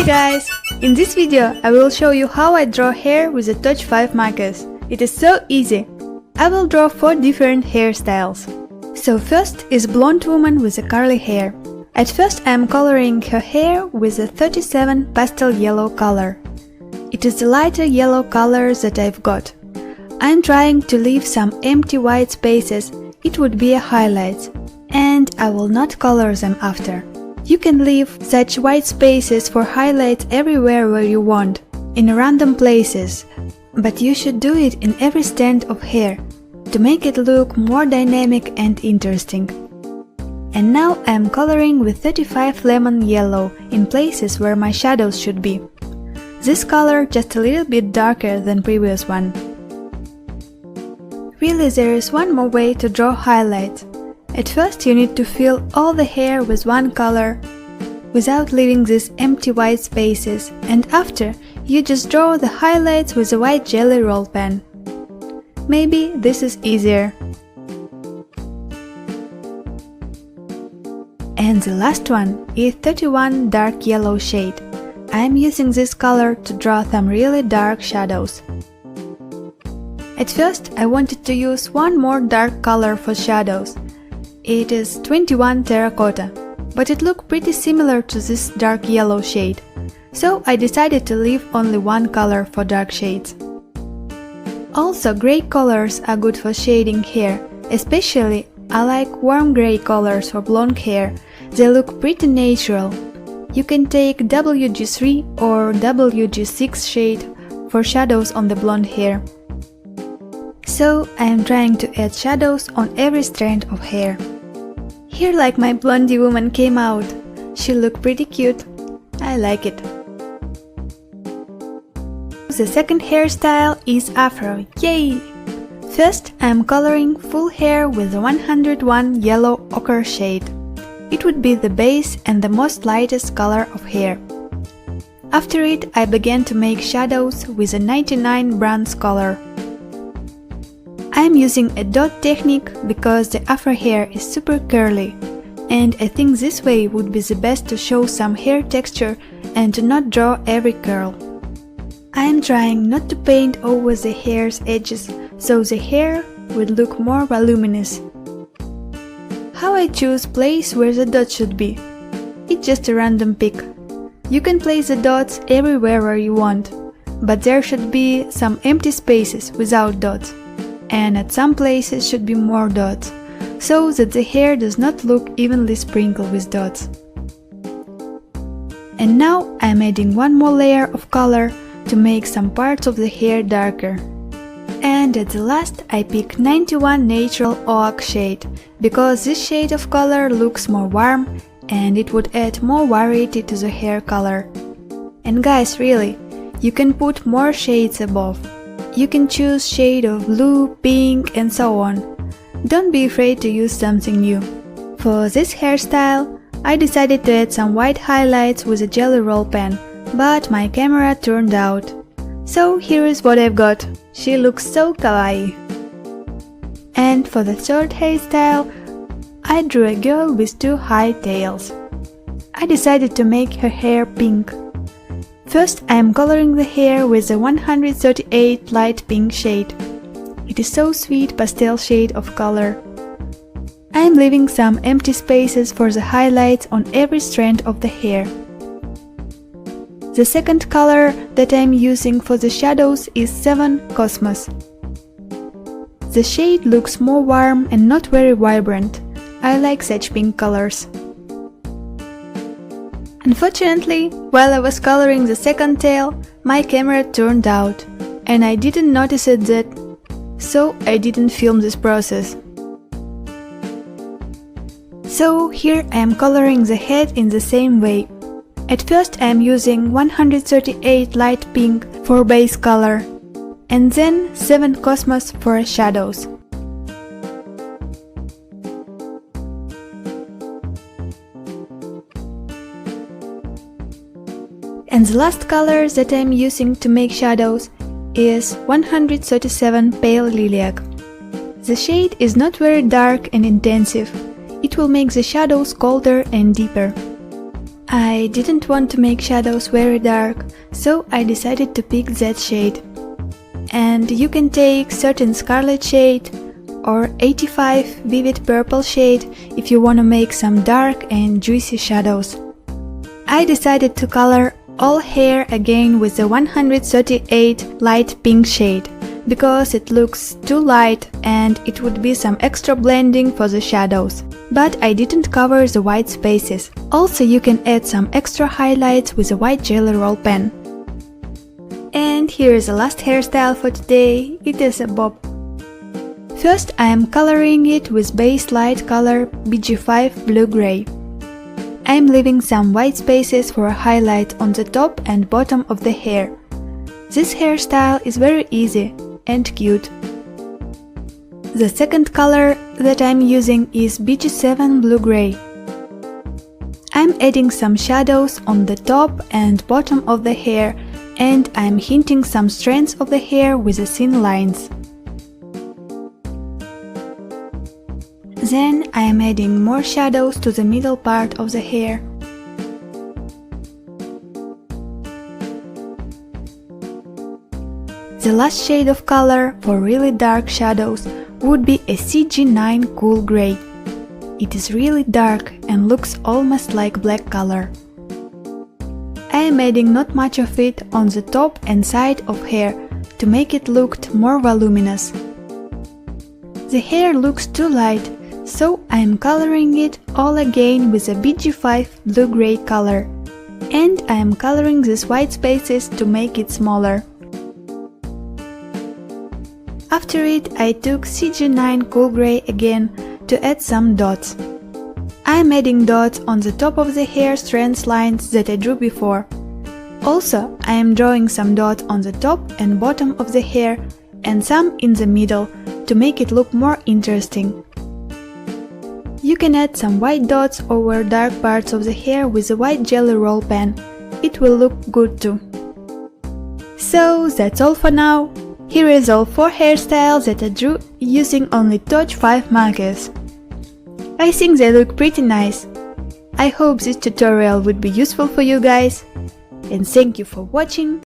guys! In this video I will show you how I draw hair with the Touch 5 markers. It is so easy. I will draw 4 different hairstyles. So first is blonde woman with a curly hair. At first I am coloring her hair with a 37 pastel yellow color. It is the lighter yellow color that I've got. I am trying to leave some empty white spaces, it would be a highlight, and I will not color them after. You can leave such white spaces for highlights everywhere where you want, in random places, but you should do it in every strand of hair, to make it look more dynamic and interesting. And now I am coloring with 35 lemon yellow in places where my shadows should be. This color just a little bit darker than previous one. Really, there is one more way to draw highlights. At first you need to fill all the hair with one color, without leaving these empty white spaces, and after you just draw the highlights with a white jelly roll pen. Maybe this is easier. And the last one is 31 dark yellow shade. I am using this color to draw some really dark shadows. At first I wanted to use one more dark color for shadows. It is 21 terracotta, but it looked pretty similar to this dark yellow shade, so I decided to leave only one color for dark shades. Also, gray colors are good for shading hair, especially I like warm gray colors for blonde hair, they look pretty natural. You can take WG3 or WG6 shade for shadows on the blonde hair. So I am trying to add shadows on every strand of hair. Here like my blondie woman came out. She looked pretty cute. I like it. The second hairstyle is afro. Yay! First I am coloring full hair with the 101 yellow ochre shade. It would be the base and the most lightest color of hair. After it I began to make shadows with a 99 bronze color. I am using a dot technique because the afro hair is super curly, and I think this way would be the best to show some hair texture and to not draw every curl. I am trying not to paint over the hair's edges, so the hair would look more voluminous. How I choose place where the dot should be? It's just a random pick. You can place the dots everywhere where you want, but there should be some empty spaces without dots. And at some places should be more dots, so that the hair does not look evenly sprinkled with dots. And now I am adding one more layer of color to make some parts of the hair darker. And at the last I pick 91 natural oak shade, because this shade of color looks more warm and it would add more variety to the hair color. And guys, really, you can put more shades above. You can choose shade of blue, pink and so on. Don't be afraid to use something new. For this hairstyle, I decided to add some white highlights with a jelly roll pen, but my camera turned out. So here is what I've got. She looks so kawaii. And for the third hairstyle, I drew a girl with 2 high tails. I decided to make her hair pink. First I am coloring the hair with a 138 light pink shade. It is so sweet pastel shade of color. I am leaving some empty spaces for the highlights on every strand of the hair. The second color that I am using for the shadows is 7 Cosmos. The shade looks more warm and not very vibrant. I like such pink colors. Unfortunately, while I was coloring the second tail, my camera turned out, and I didn't notice it that, so I didn't film this process. So here I am coloring the head in the same way. At first I am using 138 light pink for base color, and then 7 Cosmos for shadows. And the last color that I am using to make shadows is 137 Pale Lilac. The shade is not very dark and intensive. It will make the shadows colder and deeper. I didn't want to make shadows very dark, so I decided to pick that shade. And you can take certain scarlet shade or 85 vivid purple shade if you want to make some dark and juicy shadows. I decided to color all hair again with the 138 light pink shade, because it looks too light and it would be some extra blending for the shadows. But I didn't cover the white spaces. Also, you can add some extra highlights with a white jelly roll pen. And here is the last hairstyle for today. It is a bob. First, I am coloring it with base light color BG5 blue-gray. I am leaving some white spaces for a highlight on the top and bottom of the hair. This hairstyle is very easy and cute. The second color that I'm using is BG7 blue-gray. I'm adding some shadows on the top and bottom of the hair, and I'm hinting some strands of the hair with the thin lines. Then I am adding more shadows to the middle part of the hair. The last shade of color for really dark shadows would be a CG9 Cool Gray. It is really dark and looks almost like black color. I am adding not much of it on the top and side of hair to make it look more voluminous. The hair looks too light, so I am coloring it all again with a BG5 blue-gray color. And I am coloring these white spaces to make it smaller. After it, I took CG9 Cool Gray again to add some dots. I am adding dots on the top of the hair strands lines that I drew before. Also, I am drawing some dots on the top and bottom of the hair and some in the middle to make it look more interesting. You can add some white dots over dark parts of the hair with a white jelly roll pen. It will look good too. So that's all for now. Here is all 4 hairstyles that I drew using only Touch 5 markers. I think they look pretty nice. I hope this tutorial would be useful for you guys. And thank you for watching.